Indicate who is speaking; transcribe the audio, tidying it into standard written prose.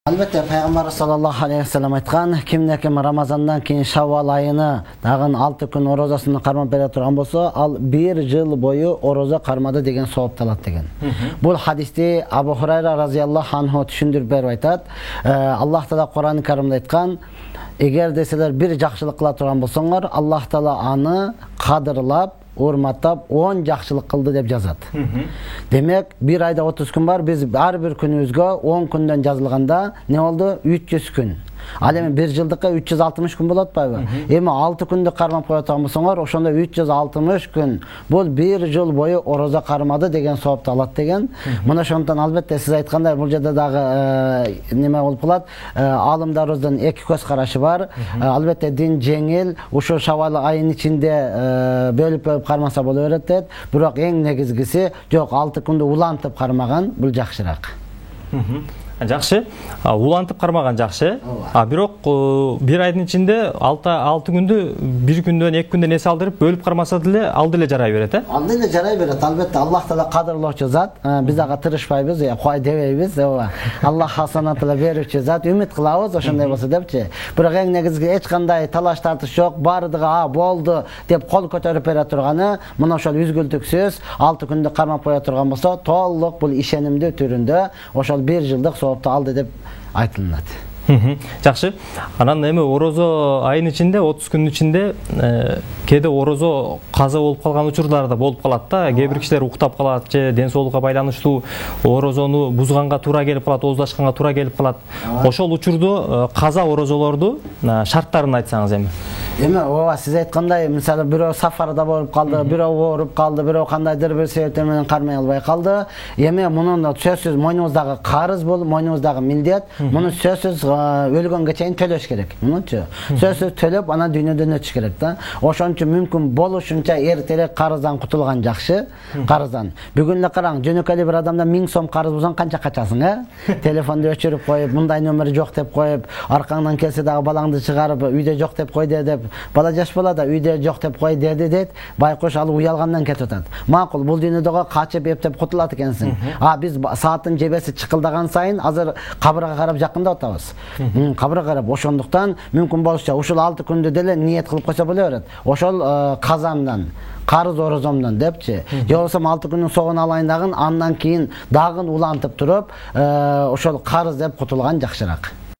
Speaker 1: Albatta Peygamber sallallahu aleyhi ve sellem aytkan, kimde-kim Ramazandan keyin Şavval ayını dagın 6 gün orozasını karmap bere turgan bolsa, al 1 yıl boyu oroza karmады деген сауап алат деген. Бул хадисти Абу Хурайра разияллаху анху түшүндүрүп берип айтат. Аллах Таала Кур'ан-ы Каримде айткан, эгер десилер бир жакшылык кыла турган болсоңор, Аллах Таала аны кадырлап, урматтап 10 жакшылык кылды деп жазат. Демек, bir ayda 30 gün var, biz her bir günümüzge 10 günden жазылганда ne oldu? 300 gün. Al эми 1 жылдыкка 360 gün болот байбы? Эми 6 күндү кармап кое турган болсоңор, ошондо 360 gün. Бул 1 жыл бою ороза кармады деген сауапты алат деген. Мына ошондон албетте сиз айткандай бул жерде дагы неме болуп калат. Алымдарыбыздын эки көз карашы бар. Албетте дин жеңил, ушул Шавал айынын ичинде бөлүп кармаса боло берет дейт. Бирок эң негизгиси жок, 6 күндү улантып кармаган бул жакшыраак.
Speaker 2: Жакшы. Улантып кармаган жакшы. Бирок бир айдын ичинде 6 күндү 1 күндөн 2 күндөн эс алдырып бөлүп кармаса деле ал деле жарай берет, э?
Speaker 1: Ал деле жарай берет. Албетте Аллах Таала кадырлоочу зат. Биз ага тырышпайбыз, кой дебейбиз, Аллах хасанатыла берүүчү зат. Үмүт кылабыз ошондой болсо депчи. Бирок эң негизги эч кандай талаш тартыш жок, бардыгы болду деп кол көтөрүп бере турганы, мына ошол үзгүлтүксүз 6 күндү кармап кое турган болсо, толук бул ишенимдүү түрүндө ошол 1 жылдык соопту алды деп айтылат.
Speaker 2: Жакшы. Анан эми орозо айынын ичинде 30 күнүн ичинде кээде орозо каза болуп калган учурлар да болуп калат да. Кээ бир кишилер уктап калат же ден соолукка байланыштуу орозону бузганга туура келип калат, ооздашканга туура келип калат. Ошол учурду каза орозолорду шарттарын айтсаңыз эми.
Speaker 1: Эми ооба сиз айткандай, мисалы бирөө сафарда болуп калды, бирөө ооруп калды, бирөө кандайдыр бир себептер менен кармай албай калды. Эми мунун сөзсүз мойнуңуздагы карыз болуп, мойнуңуздагы милдет, муну сөзсүз өлгөнгө чейин төлөш керек. Мунчу сөзсүз төлөп, анан дүйнөдөн өтүш керек да. Ошон үчүн мүмкүн болушунча эртерээк карыздан кутулган жакшы. Карыздан. Бүгүн эле караң, жөнөкөй эле бир адамдан 1000 сом карыз болсоң канча качасың, э? Телефонду өчүрүп коюп, мындай номери жок деп коюп, аркаңдан келсе дагы балаңды чыгарып, үйдө жок деп кой деп, бала жаш бала да үйдө жок деп кой деди дейт. Байкуш ал уялгандан кетип атат. Макул, бул дүйнөдөгө качып эптеп кутулат экенсиң. Биз сааттын жебеси чыкылдаган сайын азыр кабырга карап жакындап атабыз. Кабырга карап, ошондуктан мүмкүн болушча ушул 6 күндү деле ниет кылып койсо боло берет. Ошол казамдан, карыз орозомдон депчи. Же болбосо 6 күндүн согун алайын дагы, андан кийин дагы улантып туруп, ошол карыз деп кутулган жакшыраак.